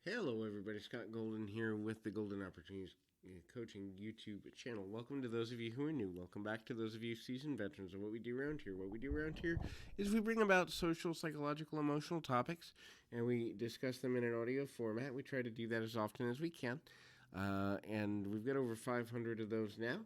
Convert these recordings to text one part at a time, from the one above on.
Hello, everybody. Scott Golden here with the Golden Opportunities Coaching YouTube channel. Welcome to those of you who are new. Welcome back to those of you seasoned veterans of what we do around here. What we do around here is we bring about social, psychological, emotional topics, and we discuss them in an audio format. We try to do that as often as we can, and we've got over 500 of those now.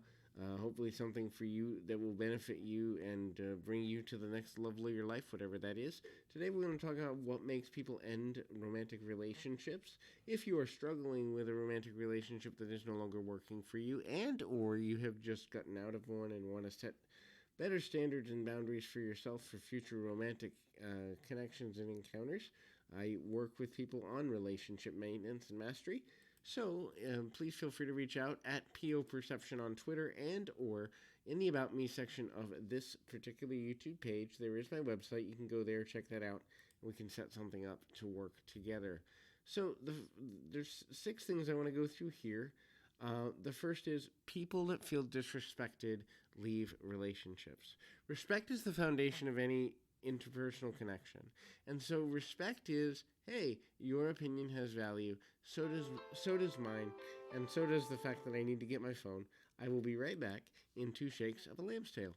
Hopefully something for you that will benefit you and bring you to the next level of your life, whatever that is. Today we're going to talk about what makes people end romantic relationships. If you are struggling with a romantic relationship that is no longer working for you, and or you have just gotten out of one and want to set better standards and boundaries for yourself for future romantic connections and encounters, I work with people on relationship maintenance and mastery. So please feel free to reach out at PO Perception on Twitter and or in the About Me section of this particular YouTube page. There is my website. You can go there, check that out, and we can set something up to work together. So there's 6 things I want to go through here. The first is people that feel disrespected leave relationships. Respect is the foundation of any interpersonal connection. And so respect is, hey, your opinion has value, so does mine, and so does the fact that I need to get my phone. I will be right back in 2 shakes of a lamb's tail.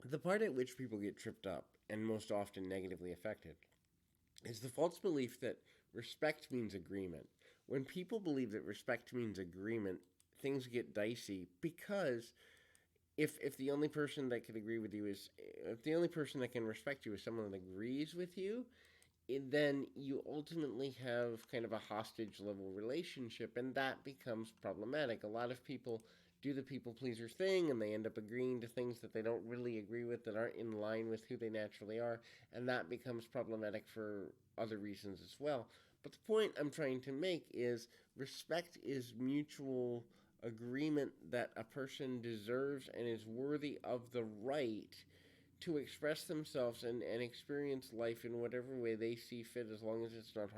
The part at which people get tripped up, and most often negatively affected, is the false belief that respect means agreement. When people believe that respect means agreement, things get dicey because if the only person that can agree with you is, if the only person that can respect you is someone that agrees with you, then you ultimately have kind of a hostage level relationship, and that becomes problematic. A lot of people do the people pleaser thing, and they end up agreeing to things that they don't really agree with, that aren't in line with who they naturally are, and that becomes problematic for other reasons as well. But the point I'm trying to make is respect is mutual agreement that a person deserves and is worthy of the right to express themselves and experience life in whatever way they see fit, as long as it's not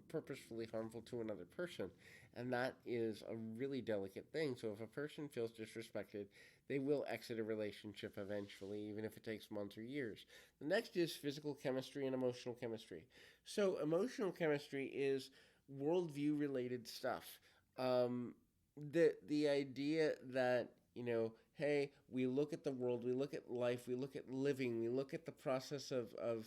purposefully harmful to another person. And that is a really delicate thing. So if a person feels disrespected, they will exit a relationship eventually, even if it takes months or years. The next is physical chemistry and emotional chemistry. So emotional chemistry is worldview related stuff. The idea that, hey, we look at the world, we look at life, we look at living, we look at the process of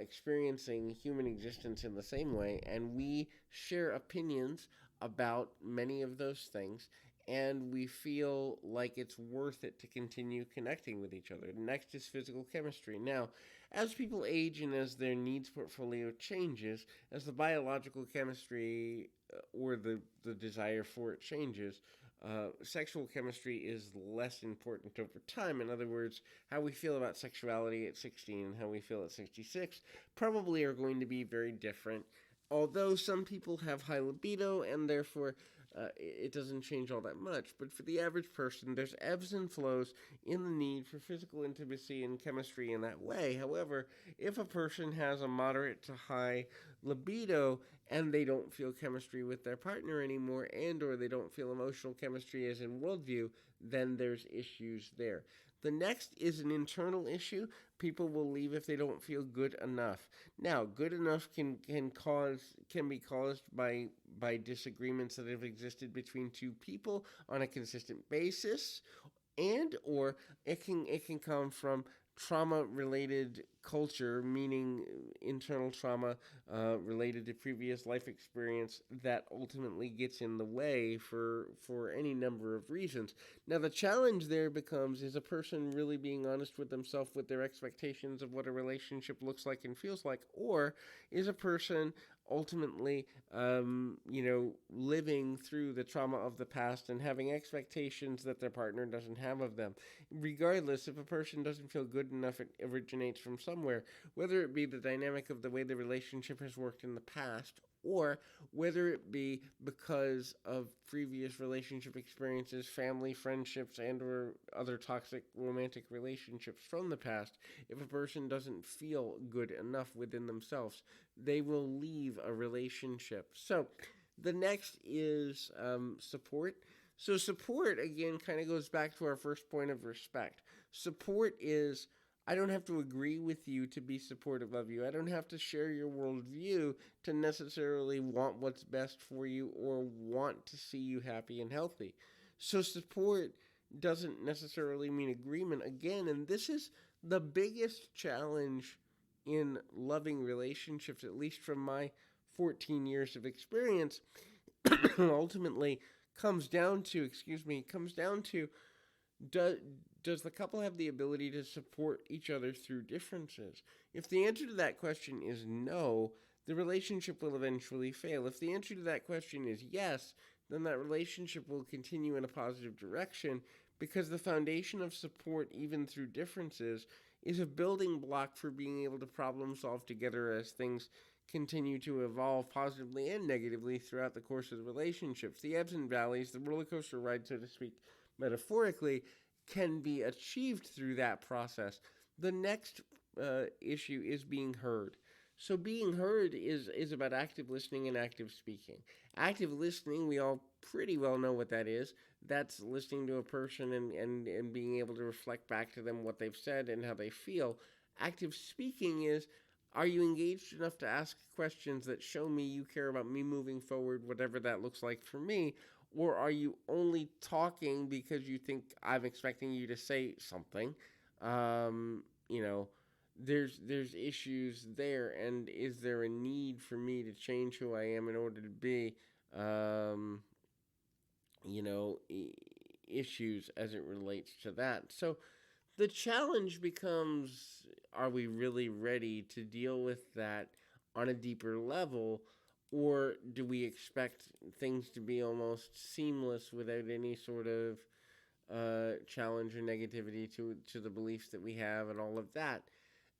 experiencing human existence in the same way, and we share opinions about many of those things, and we feel like it's worth it to continue connecting with each other. Next is physical chemistry. Now, as people age and as their needs portfolio changes, as the biological chemistry or the desire for it changes, sexual chemistry is less important over time. In other words, how we feel about sexuality at 16 and how we feel at 66 probably are going to be very different. Although some people have high libido and therefore it doesn't change all that much. But for the average person, there's ebbs and flows in the need for physical intimacy and chemistry in that way. However, if a person has a moderate to high libido and they don't feel chemistry with their partner anymore, and or they don't feel emotional chemistry as in worldview, then there's issues there. The next is an internal issue. People will leave if they don't feel good enough. Now, good enough can be caused by disagreements that have existed between two people on a consistent basis, and or it can come from trauma-related culture, meaning internal trauma related to previous life experience that ultimately gets in the way for any number of reasons. Now, the challenge there becomes, is a person really being honest with themselves with their expectations of what a relationship looks like and feels like, or is a person ultimately, living through the trauma of the past and having expectations that their partner doesn't have of them. Regardless, if a person doesn't feel good enough, it originates from somewhere, whether it be the dynamic of the way the relationship has worked in the past, or whether it be because of previous relationship experiences, family, friendships, and or other toxic romantic relationships from the past. If a person doesn't feel good enough within themselves, they will leave a relationship. So the next is support. So support, again, kind of goes back to our first point of respect. Support is I don't have to agree with you to be supportive of you. I don't have to share your worldview to necessarily want what's best for you or want to see you happy and healthy. So, support doesn't necessarily mean agreement. Again, and this is the biggest challenge in loving relationships, at least from my 14 years of experience, ultimately comes down to does does the couple have the ability to support each other through differences? If the answer to that question is no, the relationship will eventually fail. If the answer to that question is yes, then that relationship will continue in a positive direction because the foundation of support, even through differences, is a building block for being able to problem solve together as things continue to evolve positively and negatively throughout the course of the relationships. The ebbs and valleys, the roller coaster ride, so to speak, metaphorically, can be achieved through that process. The next issue is being heard. So being heard is about active listening and active speaking. Active listening, we all pretty well know what that is. That's listening to a person and being able to reflect back to them what they've said and how they feel. Active speaking is, are you engaged enough to ask questions that show me you care about me moving forward, whatever that looks like for me? Or are you only talking because you think I'm expecting you to say something? You know, there's issues there, and is there a need for me to change who I am in order to be, um, you know, issues as it relates to that? So the challenge becomes, are we really ready to deal with that on a deeper level, or do we expect things to be almost seamless without any sort of challenge or negativity to the beliefs that we have and all of that?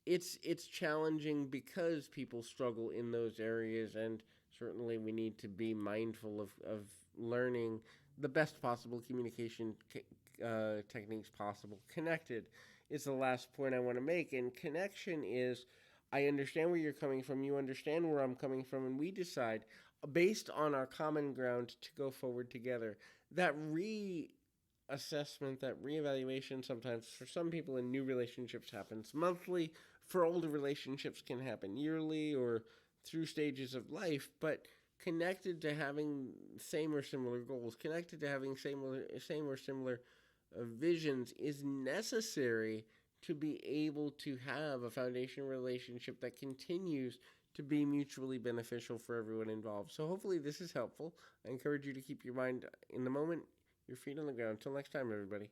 It's challenging because people struggle in those areas, and certainly we need to be mindful of learning the best possible communication techniques possible. Connected is the last point I want to make, and connection is, I understand where you're coming from, you understand where I'm coming from, and we decide based on our common ground to go forward together. That reassessment, that reevaluation, sometimes for some people in new relationships happens monthly. For older relationships can happen yearly or through stages of life, but connected to having same or similar goals, connected to having same or similar visions is necessary to be able to have a foundation relationship that continues to be mutually beneficial for everyone involved. So hopefully this is helpful. I encourage you to keep your mind in the moment, your feet on the ground. Until next time, everybody.